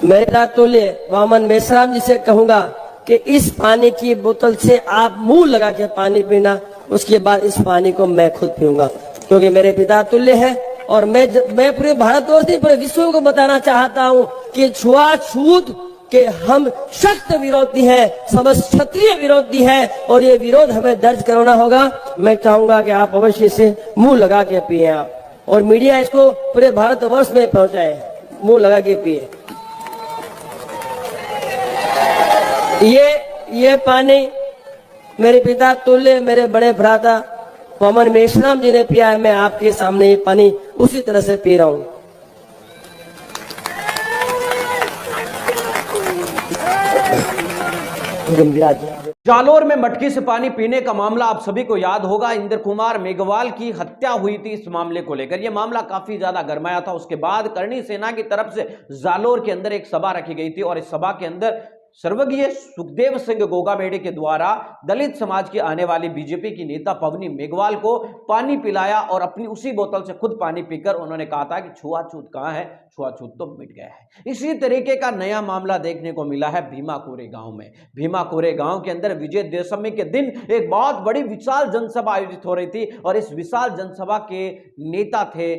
मेरे नातुल्य वामन मेश्राम जी से कहूंगा कि इस पानी की बोतल से आप मुंह लगा के पानी पीना, उसके बाद इस पानी को मैं खुद पीऊंगा, क्योंकि मेरे पिता तुल्य है। और मैं पूरे भारतवर्ष नहीं, पूरे विश्व को बताना चाहता हूं कि छुआछूत के हम सख्त विरोधी हैं, समस्त क्षत्रिय विरोधी हैं, और ये विरोध हमें दर्ज कराना होगा। मैं चाहूंगा कि आप अवश्य से मुंह लगा के पिए आप, और मीडिया इसको पूरे भारतवर्ष में पहुंचाए, मुंह लगा के पिए। ये पानी मेरे पिता तुल्य, मेरे बड़े भ्राता वामन मेश्राम जी ने पिया है। मैं आपके सामने ये पानी उसी तरह से पी रहा हूं। जालोर में मटकी से पानी पीने का मामला आप सभी को याद होगा। इंद्र कुमार मेघवाल की हत्या हुई थी। इस मामले को लेकर यह मामला काफी ज्यादा गरमाया था। उसके बाद करणी सेना की तरफ से जालोर के अंदर एक सभा रखी गई थी, और इस सभा के अंदर स्वर्गीय सुखदेव सिंह गोगाबेड़े के द्वारा दलित समाज की आने वाली बीजेपी की नेता पवनी मेघवाल को पानी पिलाया, और अपनी उसी बोतल से खुद पानी पीकर उन्होंने कहा था कि छुआछूत कहां है, छुआछूत तो मिट गया है। इसी तरीके का नया मामला देखने को मिला है भीमाकोरे गांव में। भीमाकोरे गांव के अंदर विजयदशमी के दिन एक बहुत बड़ी विशाल जनसभा आयोजित हो रही थी, और इस विशाल जनसभा के नेता थे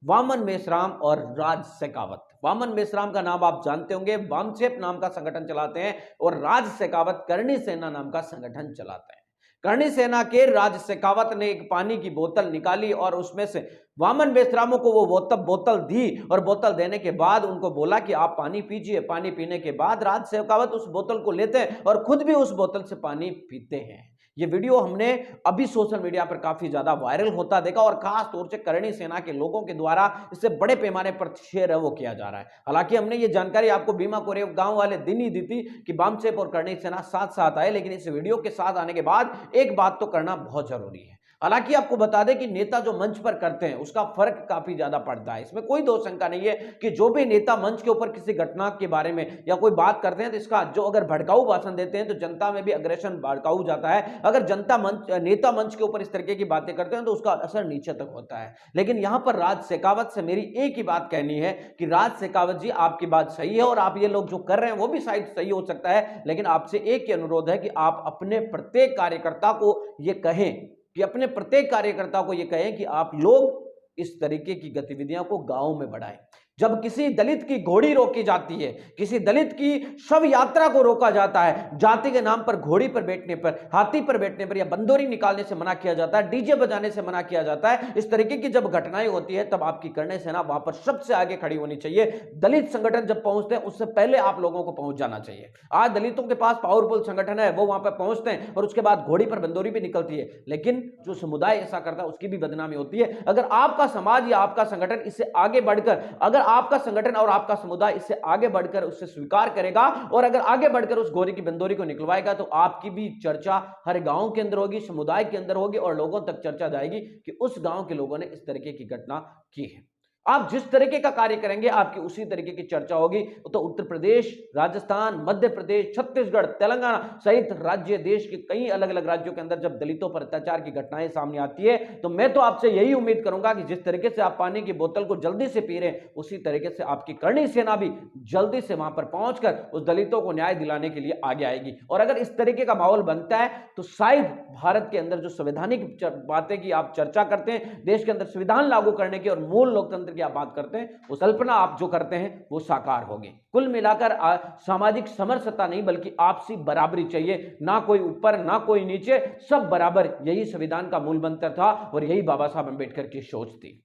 वामन मेश्राम और राज शेखावत। वामन मेश्राम का नाम आप जानते होंगे, वामचेप नाम का संगठन चलाते हैं, और राज शेखावत करणी सेना नाम का संगठन चलाते हैं। करणी सेना के राज शेखावत ने एक पानी की बोतल निकाली, और उसमें से वामन मेश्रामों को वो बोतल दी, और बोतल देने के बाद उनको बोला कि आप पानी पीजिए। पानी पीने के बाद राज शेखावत उस बोतल को लेते हैं और खुद भी उस बोतल से पानी पीते हैं। ये वीडियो हमने अभी सोशल मीडिया पर काफी ज्यादा वायरल होता देखा, और खास तौर से करणी सेना के लोगों के द्वारा इससे बड़े पैमाने पर शेयर वो किया जा रहा है। हालांकि हमने ये जानकारी आपको भीमाकोरे गांव वाले दिन ही दी थी कि वामचेप और करणी सेना साथ साथ आए, लेकिन इस वीडियो के साथ आने के बाद एक बात तो करना बहुत जरूरी है। हालांकि आपको बता दें कि नेता जो मंच पर करते हैं उसका फर्क काफी ज्यादा पड़ता है। इसमें कोई दो शंका नहीं है कि जो भी नेता मंच के ऊपर किसी घटना के बारे में या कोई बात करते हैं, तो इसका जो अगर भड़काऊ भाषण देते हैं तो जनता में भी अग्रेशन भड़काऊ जाता है। अगर नेता मंच के ऊपर इस तरीके की बातें करते हैं तो उसका असर नीचे तक होता है। लेकिन यहां पर राज शेखावत से मेरी एक ही बात कहनी है कि राज शेखावत जी, आपकी बात सही है, और आप ये लोग जो कर रहे हैं वो भी शायद सही हो सकता है, लेकिन आपसे एक ही अनुरोध है कि आप अपने प्रत्येक कार्यकर्ता को ये कहें कि आप लोग इस तरीके की गतिविधियों को गांव में बढ़ाएं। जब किसी दलित की घोड़ी रोकी जाती है, किसी दलित की शव यात्रा को रोका जाता है, जाति के नाम पर घोड़ी पर बैठने पर, हाथी पर बैठने पर, या बंदूरी निकालने से मना किया जाता है, डीजे बजाने से मना किया जाता है, इस तरीके की जब घटनाएं होती है, तब आपकी करणी सेना वहां पर सबसे आगे खड़ी होनी चाहिए। दलित संगठन जब पहुंचते हैं उससे पहले आप लोगों को पहुंच जाना चाहिए। आज दलितों के पास पावरफुल संगठन है, वो वहां पर पहुंचते हैं और उसके बाद घोड़ी पर बंदूरी भी निकलती है, लेकिन जो समुदाय ऐसा करता है उसकी भी बदनामी होती है। अगर आपका समाज या आपका संगठन इससे आगे बढ़कर, अगर आपका संगठन और आपका समुदाय इससे आगे बढ़कर उससे स्वीकार करेगा, और अगर आगे बढ़कर उस घोड़ी की बंदूरी को निकलवाएगा, तो आपकी भी चर्चा हर गांव के अंदर होगी, समुदाय के अंदर होगी, और लोगों तक चर्चा जाएगी कि उस गांव के लोगों ने इस तरीके की घटना की है। आप जिस तरीके का कार्य करेंगे आपकी उसी तरीके की चर्चा होगी। तो उत्तर प्रदेश, राजस्थान, मध्य प्रदेश, छत्तीसगढ़, तेलंगाना सहित राज्य, देश के कई अलग अलग राज्यों के अंदर जब दलितों पर अत्याचार की घटनाएं सामने आती है, तो मैं तो आपसे यही उम्मीद करूंगा कि जिस तरीके से आप पानी की बोतल को जल्दी से पी रहे हैं, उसी तरीके से आपकी करणी सेना भी जल्दी से वहां पर पहुंचकर उस दलितों को न्याय दिलाने के लिए आगे आएगी। और अगर इस तरीके का माहौल बनता है, तो शायद भारत के अंदर जो संवैधानिक बातें की आप चर्चा करते हैं, देश के अंदर संविधान लागू करने की और मूल लोकतंत्र की आप बात करते हैं, वो कल्पना आप जो करते हैं वो साकार होगी। कुल मिलाकर सामाजिक समरसता नहीं, बल्कि आपसी बराबरी चाहिए। ना कोई ऊपर ना कोई नीचे, सब बराबर। यही संविधान का मूल मंत्र था और यही बाबा साहब अंबेडकर की सोच थी।